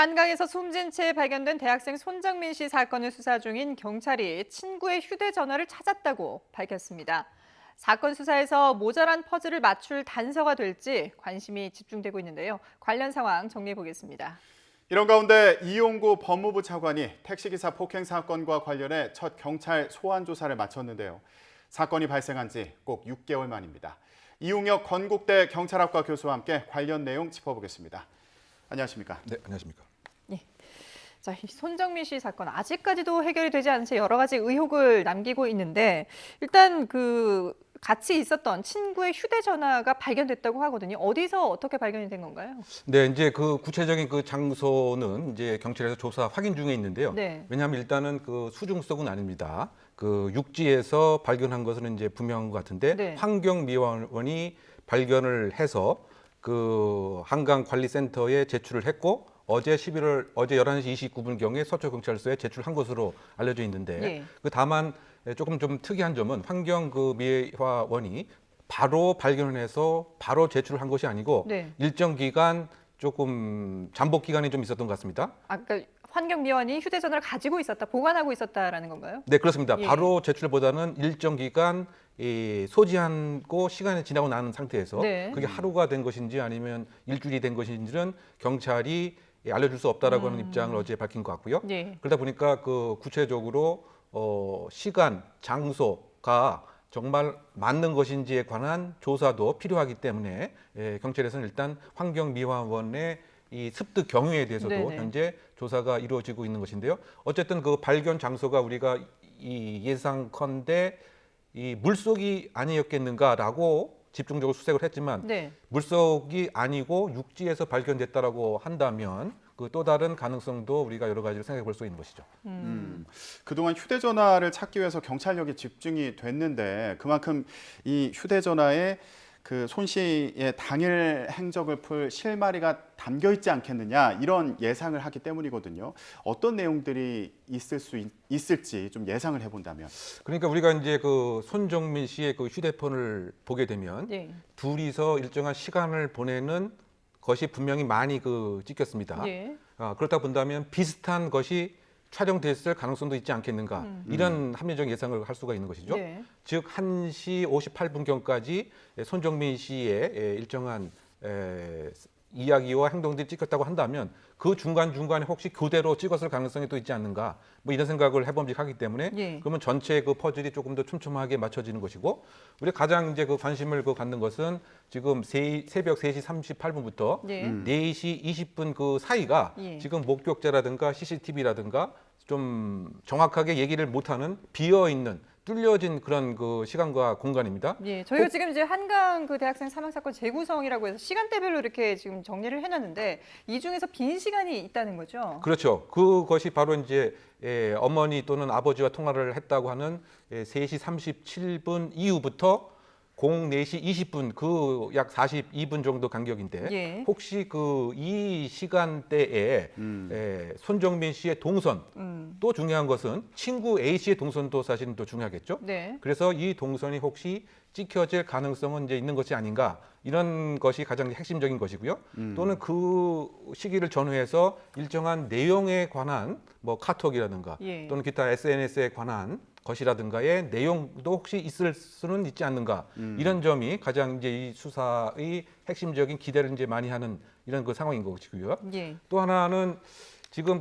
한강에서 숨진 채 발견된 대학생 손정민 씨 사건을 수사 중인 경찰이 친구의 휴대전화를 찾았다고 밝혔습니다. 사건 수사에서 모자란 퍼즐을 맞출 단서가 될지 관심이 집중되고 있는데요. 관련 상황 정리해 보겠습니다. 이런 가운데 이용구 법무부 차관이 택시기사 폭행 사건과 관련해 첫 경찰 소환 조사를 마쳤는데요. 사건이 발생한 지 꼭 6개월 만입니다. 이웅혁 건국대 경찰학과 교수와 함께 관련 내용 짚어보겠습니다. 안녕하십니까? 네, 안녕하십니까? 자, 이 손정민 씨 사건 아직까지도 해결이 되지 않은 채 여러 가지 의혹을 남기고 있는데 일단 같이 있었던 친구의 휴대전화가 발견됐다고 하거든요. 어디서 어떻게 발견이 된 건가요? 네, 이제 그 구체적인 그 장소는 이제 경찰에서 조사 확인 중에 있는데요. 네. 왜냐하면 일단은 그 수중석은 아닙니다. 그 육지에서 발견한 것은 이제 분명한 것 같은데 네. 환경미화원이 발견을 해서 그 한강관리센터에 제출을 했고 어제 11시 29분경에 서초경찰서에 제출한 것으로 알려져 있는데 네. 그 다만 조금 좀 특이한 점은 환경미화원이 바로 발견을 해서 바로 제출을 한 것이 아니고 네. 일정 기간 조금 잠복 기간이 좀 있었던 것 같습니다. 아까 환경미화원이 휴대전화를 가지고 있었다, 보관하고 있었다라는 건가요? 네, 그렇습니다. 예. 바로 제출보다는 일정 기간 소지하고 시간이 지나고 나는 상태에서 네. 그게 하루가 된 것인지 아니면 일주일이 된 것인지는 경찰이 알려줄 수 없다라고 하는 입장을 어제 밝힌 것 같고요. 예. 그러다 보니까 그 구체적으로 시간, 장소가 정말 맞는 것인지에 관한 조사도 필요하기 때문에 경찰에서는 일단 환경미화원의 이 습득 경위에 대해서도 네네. 현재 조사가 이루어지고 있는 것인데요. 어쨌든 그 발견 장소가 우리가 이 예상컨대 이 물속이 아니었겠는가라고 집중적으로 수색을 했지만 네. 물속이 아니고 육지에서 발견됐다라고 한다면 그 또 다른 가능성도 우리가 여러 가지로 생각해 볼 수 있는 것이죠. 그동안 휴대전화를 찾기 위해서 경찰력이 집중이 됐는데 그만큼 이 휴대전화에 그 손 씨의 당일 행적을 풀 실마리가 담겨 있지 않겠느냐 이런 예상을 하기 때문이거든요. 어떤 내용들이 있을지 좀 예상을 해본다면. 그러니까 우리가 이제 그 손정민 씨의 그 휴대폰을 보게 되면 네. 둘이서 일정한 시간을 보내는 것이 분명히 많이 찍혔습니다. 예. 그렇다 본다면 비슷한 것이 촬영됐을 가능성도 있지 않겠는가 이런 합리적 예상을 할 수가 있는 것이죠. 네. 즉 1시 58분경까지 손정민 씨의 일정한 이야기와 행동들이 찍혔다고 한다면 그 중간중간에 혹시 교대로 찍었을 가능성이 또 있지 않는가 뭐 이런 생각을 해봄직하기 때문에 예. 그러면 전체 그 퍼즐이 조금 더 촘촘하게 맞춰지는 것이고 우리가 가장 이제 그 관심을 갖는 것은 지금 새벽 3시 38분부터 네. 4시 20분 그 사이가 예. 지금 목격자라든가 CCTV라든가 좀 정확하게 얘기를 못하는 비어있는 뚫려진 그런 그 시간과 공간입니다. 예, 저희가 지금 이제 한강 그 대학생 사망 사건 재구성이라고 해서 시간대별로 이렇게 지금 정리를 해놨는데 이 중에서 빈 시간이 있다는 거죠. 그렇죠. 그것이 바로 이제 어머니 또는 아버지와 통화를 했다고 하는 3시 37분 이후부터 04시 20분 그 약 42분 정도 간격인데 예. 혹시 이 시간대에 손정민 씨의 동선 또 중요한 것은 친구 A 씨의 동선도 사실은 또 중요하겠죠. 네. 그래서 이 동선이 혹시 찍혀질 가능성은 이제 있는 것이 아닌가 이런 것이 가장 핵심적인 것이고요. 또는 그 시기를 전후해서 일정한 내용에 관한 뭐 카톡이라든가 예. 또는 기타 SNS에 관한 것이라든가의 내용도 혹시 있을 수는 있지 않는가 이런 점이 가장 이제 이 수사의 핵심적인 기대를 이제 많이 하는 이런 그 상황인 것이고요. 예. 또 하나는 지금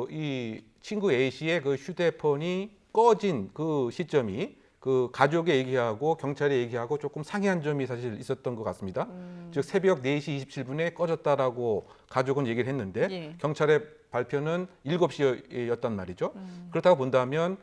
이 친구 A 씨의 그 휴대폰이 꺼진 그 시점이 그 가족에 얘기하고 경찰에 얘기하고 조금 상이한 점이 사실 있었던 것 같습니다. 즉 새벽 4시 27분에 꺼졌다라고 가족은 얘기를 했는데 예. 경찰의 발표는 7시였단 말이죠. 그렇다고 본다면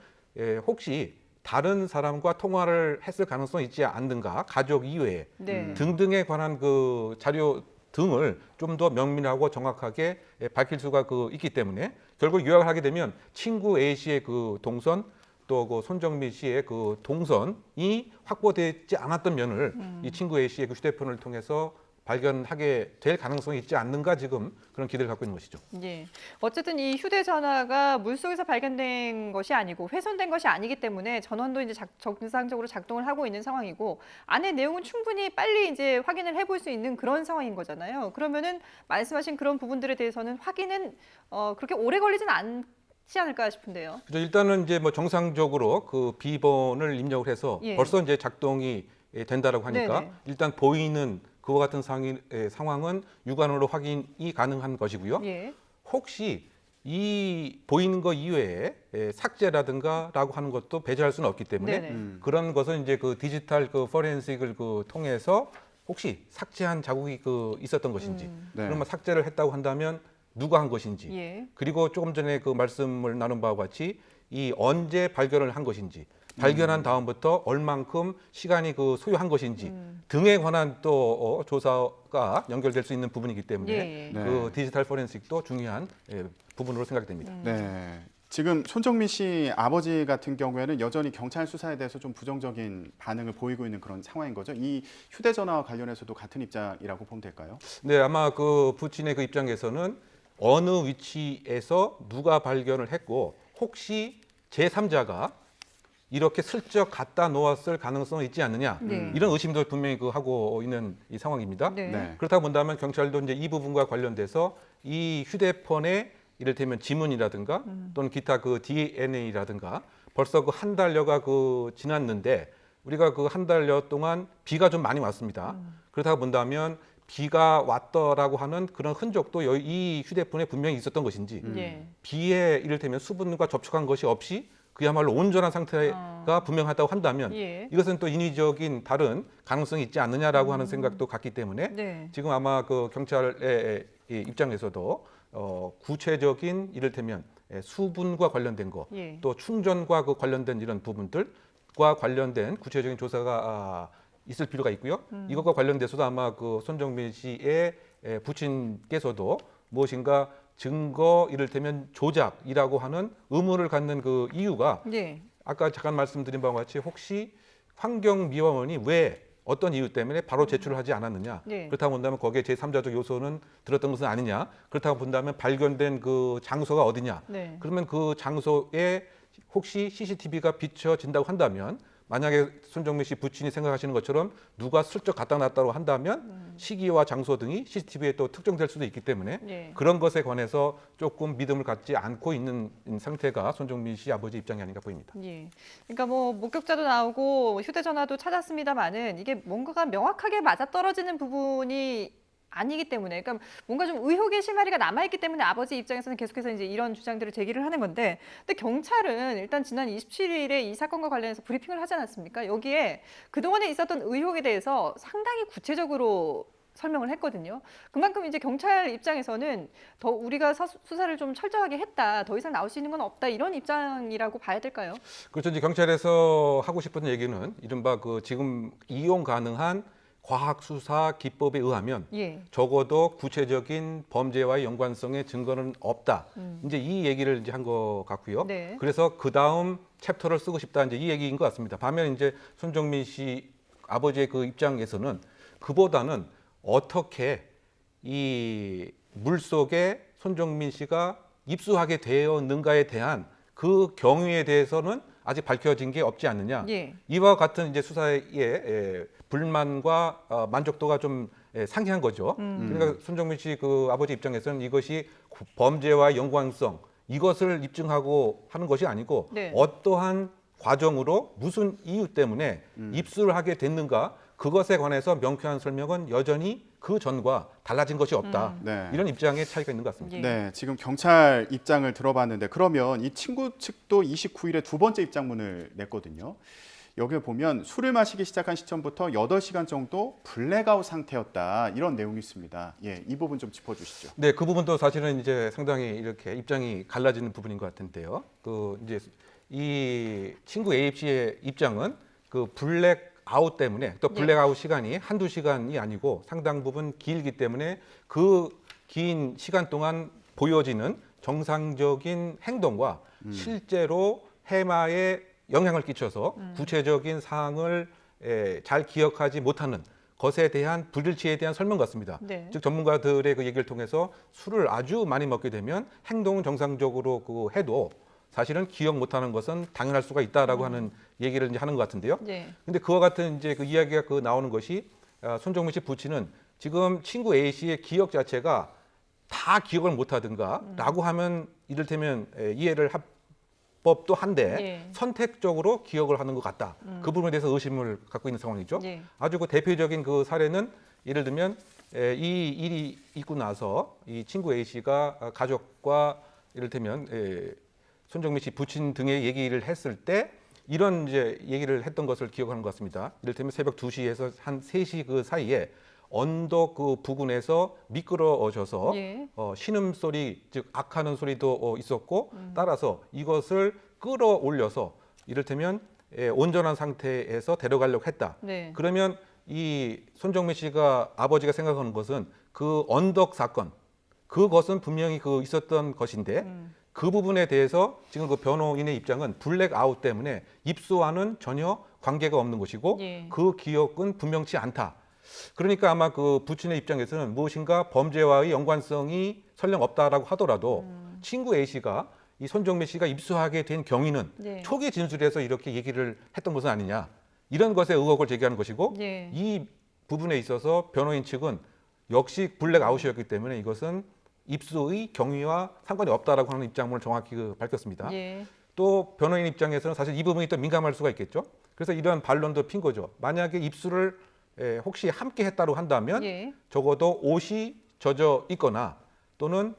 혹시 다른 사람과 통화를 했을 가능성이 있지 않는가 가족 이외에 네. 등등에 관한 그 자료 등을 좀 더 명민하고 정확하게 밝힐 수가 있기 때문에 결국 요약을 하게 되면 친구 A 씨의 그 동선 또 그 손정민 씨의 그 동선이 확보되지 않았던 면을 이 친구 A 씨의 그 휴대폰을 통해서 발견하게 될 가능성이 있지 않는가 지금 그런 기대를 갖고 있는 것이죠. 예. 어쨌든 이 휴대전화가 물속에서 발견된 것이 아니고 훼손된 것이 아니기 때문에 전원도 이제 정상적으로 작동을 하고 있는 상황이고 안에 내용은 충분히 빨리 이제 확인을 해볼 수 있는 그런 상황인 거잖아요. 그러면은 말씀하신 그런 부분들에 대해서는 확인은 그렇게 오래 걸리진 않지 않을까 싶은데요. 그래서 일단은 이제 뭐 정상적으로 그 비번을 입력을 해서 예. 벌써 이제 작동이 된다라고 하니까 네네. 일단 보이는 그와 같은 상황은 육안으로 확인이 가능한 것이고요. 예. 혹시 이 보이는 거 이외에 삭제라든가라고 하는 것도 배제할 수는 없기 때문에 네네. 그런 것은 이제 그 디지털 그 포렌식을 그 통해서 혹시 삭제한 자국이 그 있었던 것인지 네. 그러면 삭제를 했다고 한다면 누가 한 것인지 예. 그리고 조금 전에 그 말씀을 나눈 바와 같이 이 언제 발견을 한 것인지 발견한 다음부터 얼만큼 시간이 그 소요한 것인지 등에 관한 또 조사가 연결될 수 있는 부분이기 때문에 예. 네. 그 디지털 포렌식도 중요한 부분으로 생각이 됩니다. 네. 지금 손정민 씨 아버지 같은 경우에는 여전히 경찰 수사에 대해서 좀 부정적인 반응을 보이고 있는 그런 상황인 거죠. 이 휴대전화와 관련해서도 같은 입장이라고 보면 될까요? 네, 아마 그 부친의 그 입장에서는 어느 위치에서 누가 발견을 했고 혹시 제3자가 이렇게 슬쩍 갖다 놓았을 가능성이 있지 않느냐 네. 이런 의심도 분명히 그 하고 있는 이 상황입니다. 네. 네. 그렇다 본다면 경찰도 이제 이 부분과 관련돼서 이 휴대폰에 이를테면 지문이라든가 또는 기타 그 DNA라든가 벌써 그 한 달여가 그 지났는데 우리가 그 한 달여 동안 비가 좀 많이 왔습니다. 그렇다 본다면 비가 왔더라고 하는 그런 흔적도 이 휴대폰에 분명히 있었던 것인지 예. 비에 이를테면 수분과 접촉한 것이 없이 그야말로 온전한 상태가 분명하다고 한다면 예. 이것은 또 인위적인 다른 가능성이 있지 않느냐라고 하는 생각도 갖기 때문에 네. 지금 아마 그 경찰의 이 입장에서도 구체적인 이를테면 수분과 관련된 거, 예. 또 충전과 그 관련된 이런 부분들과 관련된 구체적인 조사가 있을 필요가 있고요. 이것과 관련돼서도 아마 그 손정민 씨의 부친께서도 무엇인가 증거 이를테면 조작이라고 하는 의무를 갖는 그 이유가 예. 아까 잠깐 말씀드린 바와 같이 혹시 환경미화원이 왜 어떤 이유 때문에 바로 제출을 하지 않았느냐. 네. 그렇다고 본다면 거기에 제3자적 요소는 들었던 것은 아니냐. 그렇다고 본다면 발견된 그 장소가 어디냐. 네. 그러면 그 장소에 혹시 CCTV가 비춰진다고 한다면 만약에 손정민 씨 부친이 생각하시는 것처럼 누가 슬쩍 갖다 놨다고 한다면 시기와 장소 등이 CCTV에 또 특정될 수도 있기 때문에 예. 그런 것에 관해서 조금 믿음을 갖지 않고 있는 상태가 손정민 씨 아버지 입장이 아닌가 보입니다. 예. 그러니까 뭐 목격자도 나오고 휴대전화도 찾았습니다만은 이게 뭔가가 명확하게 맞아떨어지는 부분이 아니기 때문에, 그러니까 뭔가 좀 의혹의 실마리가 남아있기 때문에 아버지 입장에서는 계속해서 이제 이런 주장들을 제기를 하는 건데, 근데 경찰은 일단 지난 27일에 이 사건과 관련해서 브리핑을 하지 않았습니까? 여기에 그동안에 있었던 의혹에 대해서 상당히 구체적으로 설명을 했거든요. 그만큼 이제 경찰 입장에서는 더 우리가 수사를 좀 철저하게 했다, 더 이상 나올 수 있는 건 없다, 이런 입장이라고 봐야 될까요? 그렇죠. 이제 경찰에서 하고 싶은 얘기는 이른바 그 지금 이용 가능한 과학 수사 기법에 의하면 예. 적어도 구체적인 범죄와의 연관성의 증거는 없다. 이제 이 얘기를 이제 한 것 같고요. 네. 그래서 그 다음 챕터를 쓰고 싶다. 이제 이 얘기인 것 같습니다. 반면 이제 손정민 씨 아버지의 그 입장에서는 그보다는 어떻게 이 물 속에 손정민 씨가 입수하게 되었는가에 대한 그 경위에 대해서는 아직 밝혀진 게 없지 않느냐. 예. 이와 같은 이제 수사의 불만과 만족도가 좀 상이한 거죠. 그러니까 손정민 씨 그 아버지 입장에서는 이것이 범죄와 연관성 이것을 입증하고 하는 것이 아니고 네. 어떠한 과정으로 무슨 이유 때문에 입수를 하게 됐는가 그것에 관해서 명쾌한 설명은 여전히 그 전과 달라진 것이 없다. 네. 이런 입장의 차이가 있는 것 같습니다. 예. 네, 지금 경찰 입장을 들어봤는데 그러면 이 친구 측도 29일에 두 번째 입장문을 냈거든요. 여기에 보면 술을 마시기 시작한 시점부터 8시간 정도 블랙아웃 상태였다. 이런 내용이 있습니다. 예, 이 부분 좀 짚어주시죠. 네, 그 부분도 사실은 이제 상당히 이렇게 입장이 갈라지는 부분인 것 같은데요. 그 이제 이 친구 A 씨의 입장은 그 블랙아웃 때문에 또 블랙아웃 시간이 한두 시간이 아니고 상당 부분 길기 때문에 그 긴 시간 동안 보여지는 정상적인 행동과 실제로 해마에 영향을 끼쳐서 구체적인 사항을 잘 기억하지 못하는 것에 대한 불일치에 대한 설명 같습니다. 네. 즉 전문가들의 그 얘기를 통해서 술을 아주 많이 먹게 되면 행동은 정상적으로 해도 사실은 기억 못하는 것은 당연할 수가 있다라고 하는 얘기를 이제 하는 것 같은데요. 네. 근데 그와 같은 이제 그 이야기가 나오는 것이 손정민 씨 부친은 지금 친구 A 씨의 기억 자체가 다 기억을 못하든가라고 하면 이를테면 이해를 할 법도 한데 예. 선택적으로 기억을 하는 것 같다. 그 부분에 대해서 의심을 갖고 있는 상황이죠. 예. 아주 그 대표적인 그 사례는 예를 들면 이 일이 있고 나서 이 친구 A 씨가 가족과 이를테면 손정민 씨 부친 등의 얘기를 했을 때 이런 이제 얘기를 했던 것을 기억하는 것 같습니다. 이를테면 새벽 2시에서 한 3시 그 사이에 언덕 그 부근에서 미끄러져서 예. 신음 소리, 즉 악하는 소리도 있었고 따라서 이것을 끌어올려서 이를테면 온전한 상태에서 데려가려고 했다. 네. 그러면 이 손정민 씨가 아버지가 생각하는 것은 그 언덕 사건, 그것은 분명히 있었던 것인데 그 부분에 대해서 지금 그 변호인의 입장은 블랙아웃 때문에 입수와는 전혀 관계가 없는 것이고 예. 그 기억은 분명치 않다. 그러니까 아마 그 부친의 입장에서는 무엇인가 범죄와의 연관성이 설령 없다라고 하더라도 친구 A 씨가 이 손정민 씨가 입수하게 된 경위는 네. 초기 진술에서 이렇게 얘기를 했던 것은 아니냐. 이런 것에 의혹을 제기하는 것이고 예. 이 부분에 있어서 변호인 측은 역시 블랙아웃이었기 때문에 이것은 입수의 경위와 상관이 없다라고 하는 입장문을 정확히 밝혔습니다. 예. 또 변호인 입장에서는 사실 이 부분이 또 민감할 수가 있겠죠. 그래서 이런 반론도 핀 거죠. 만약에 입수를 혹시 함께 했다고 한다면 예. 적어도 옷이 젖어 있거나 또는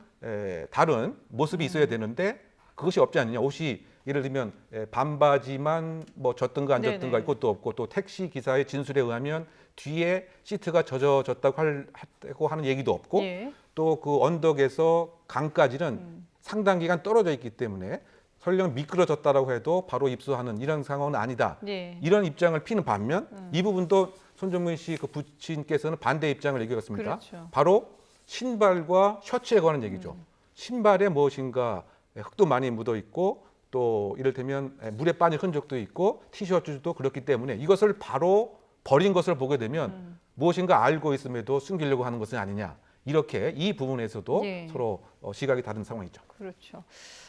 다른 모습이 있어야 되는데 그것이 없지 않느냐. 옷이 예를 들면 반바지만 뭐 젖든가 안 네네. 젖든가 있것도 없고 또 택시 기사의 진술에 의하면 뒤에 시트가 젖어졌다고 하고 하는 얘기도 없고 예. 또 그 언덕에서 강까지는 상당 기간 떨어져 있기 때문에 설령 미끄러졌다라고 해도 바로 입수하는 이런 상황은 아니다. 예. 이런 입장을 피는 반면 이 부분도 손정민 씨 그 부친께서는 반대 입장을 얘기했습니다. 그렇죠. 바로 신발과 셔츠에 관한 얘기죠. 신발에 무엇인가 흙도 많이 묻어 있고 또 이를테면 물에 빠진 흔적도 있고 티셔츠도 그렇기 때문에 이것을 바로 버린 것을 보게 되면 무엇인가 알고 있음에도 숨기려고 하는 것은 아니냐. 이렇게 이 부분에서도 예. 서로 시각이 다른 상황이죠. 그렇죠.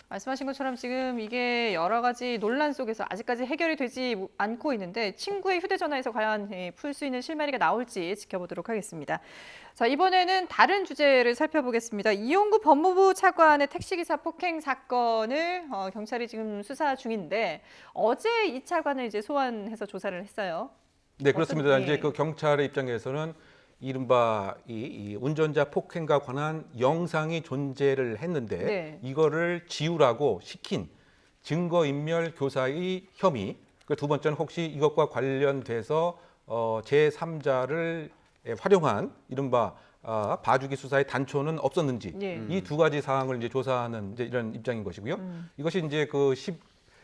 말씀하신 것처럼 지금 이게 여러 가지 논란 속에서 아직까지 해결이 되지 않고 있는데 친구의 휴대전화에서 과연 풀 수 있는 실마리가 나올지 지켜보도록 하겠습니다. 자, 이번에는 다른 주제를 살펴보겠습니다. 이용구 법무부 차관의 택시기사 폭행 사건을 경찰이 지금 수사 중인데 어제 이 차관을 이제 소환해서 조사를 했어요. 네, 그렇습니다. 어떤- 예. 이제 그 경찰의 입장에서는 이른바 이 운전자 폭행과 관한 영상이 존재를 했는데 네. 이거를 지우라고 시킨 증거인멸 교사의 혐의. 그 두 번째는 혹시 이것과 관련돼서 제3자를 활용한 이른바 봐주기 수사의 단초는 없었는지 예. 이 두 가지 사항을 이제 조사하는 이제 이런 입장인 것이고요. 이것이 이제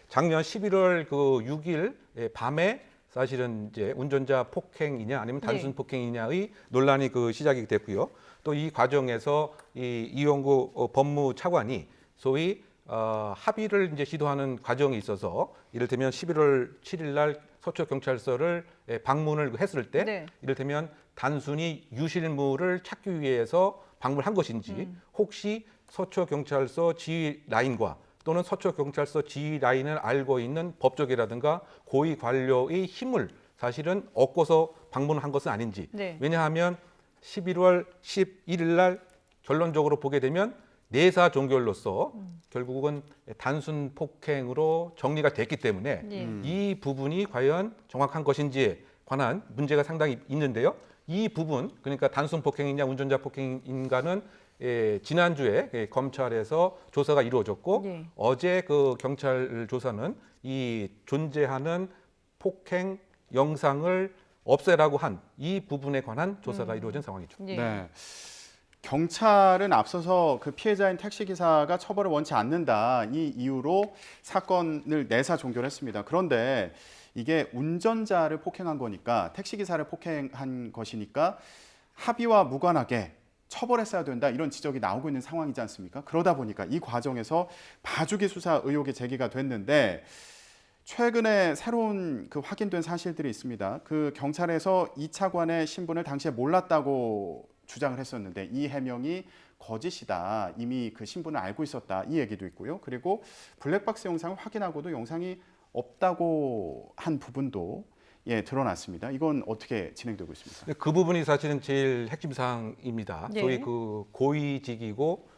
작년 11월 6일 밤에 사실은 이제 운전자 폭행이냐 아니면 단순 네. 폭행이냐의 논란이 시작이 됐고요. 또 이 과정에서 이용구 법무차관이 소위 합의를 이제 시도하는 과정이 있어서 이를테면 11월 7일 날 서초경찰서를 방문을 했을 때 네. 이를테면 단순히 유실물을 찾기 위해서 방문한 것인지 혹시 서초경찰서 지휘 라인과 또는 서초경찰서 지휘 라인을 알고 있는 법조계라든가 고위 관료의 힘을 사실은 얻고서 방문한 것은 아닌지. 네. 왜냐하면 11월 11일 날 결론적으로 보게 되면 내사 종결로서 결국은 단순 폭행으로 정리가 됐기 때문에 예. 이 부분이 과연 정확한 것인지에 관한 문제가 상당히 있는데요. 이 부분, 그러니까 단순 폭행이냐 운전자 폭행인가는 지난주에 검찰에서 조사가 이루어졌고 예. 어제 그 경찰 조사는 이 존재하는 폭행 영상을 없애라고 한 이 부분에 관한 조사가 이루어진 상황이죠. 예. 네. 경찰은 앞서서 그 피해자인 택시기사가 처벌을 원치 않는다. 이 이유로 사건을 내사 종결했습니다. 그런데 이게 운전자를 폭행한 거니까 택시기사를 폭행한 것이니까 합의와 무관하게 처벌했어야 된다. 이런 지적이 나오고 있는 상황이지 않습니까? 그러다 보니까 이 과정에서 봐주기 수사 의혹이 제기가 됐는데 최근에 새로운 그 확인된 사실들이 있습니다. 그 경찰에서 이 차관의 신분을 당시에 몰랐다고 주장을 했었는데 이 해명이 거짓이다. 이미 그 신분을 알고 있었다. 이 얘기도 있고요. 그리고 블랙박스 영상을 확인하고도 영상이 없다고 한 부분도 드러났습니다. 이건 어떻게 진행되고 있습니까? 그 부분이 사실은 제일 핵심 사항입니다. 네. 소위 그 고위직이고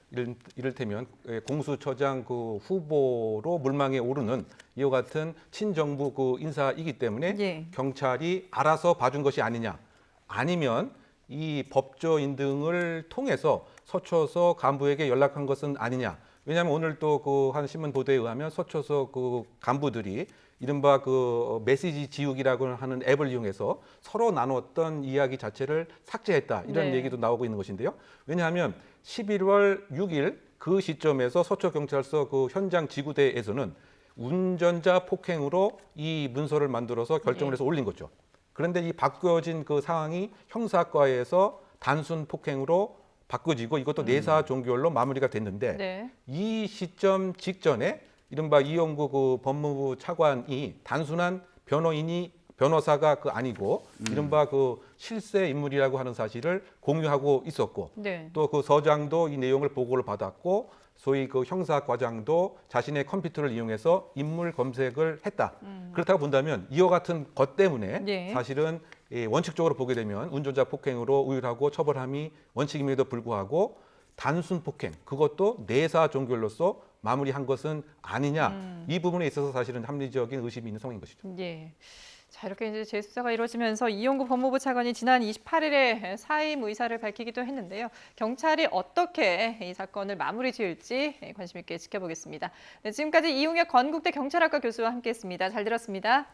이를테면 공수처장 그 후보로 물망에 오르는 이와 같은 친정부 그 인사이기 때문에 예. 경찰이 알아서 봐준 것이 아니냐, 아니면 이 법조인 등을 통해서 서초서 간부에게 연락한 것은 아니냐. 왜냐하면 오늘 또 그 한 신문 보도에 의하면 서초서 그 간부들이 이른바 그 메시지 지우기라고 하는 앱을 이용해서 서로 나눴던 이야기 자체를 삭제했다. 이런 네. 얘기도 나오고 있는 것인데요. 왜냐하면 11월 6일 그 시점에서 서초경찰서 그 현장 지구대에서는 운전자 폭행으로 이 문서를 만들어서 결정을 해서 올린 거죠. 그런데 이 바뀌어진 그 상황이 형사과에서 단순 폭행으로 바꿔지고 이것도 내사 종결로 마무리가 됐는데 네. 이 시점 직전에 이른바 이용구 그 법무부 차관이 단순한 변호사가 그 아니고 이른바 그 실세 인물이라고 하는 사실을 공유하고 있었고 네. 또 그 서장도 이 내용을 보고를 받았고 소위 그 형사과장도 자신의 컴퓨터를 이용해서 인물 검색을 했다. 그렇다고 본다면 이와 같은 것 때문에 네. 사실은 원칙적으로 보게 되면 운전자 폭행으로 우율하고 처벌함이 원칙임에도 불구하고 단순 폭행, 그것도 내사 종결로서 마무리한 것은 아니냐. 이 부분에 있어서 사실은 합리적인 의심이 있는 상황인 것이죠. 예. 자, 이렇게 이제 재수사가 이루어지면서 이용구 법무부 차관이 지난 28일에 사임 의사를 밝히기도 했는데요. 경찰이 어떻게 이 사건을 마무리 지을지 관심 있게 지켜보겠습니다. 네, 지금까지 이용혁 건국대 경찰학과 교수와 함께했습니다. 잘 들었습니다.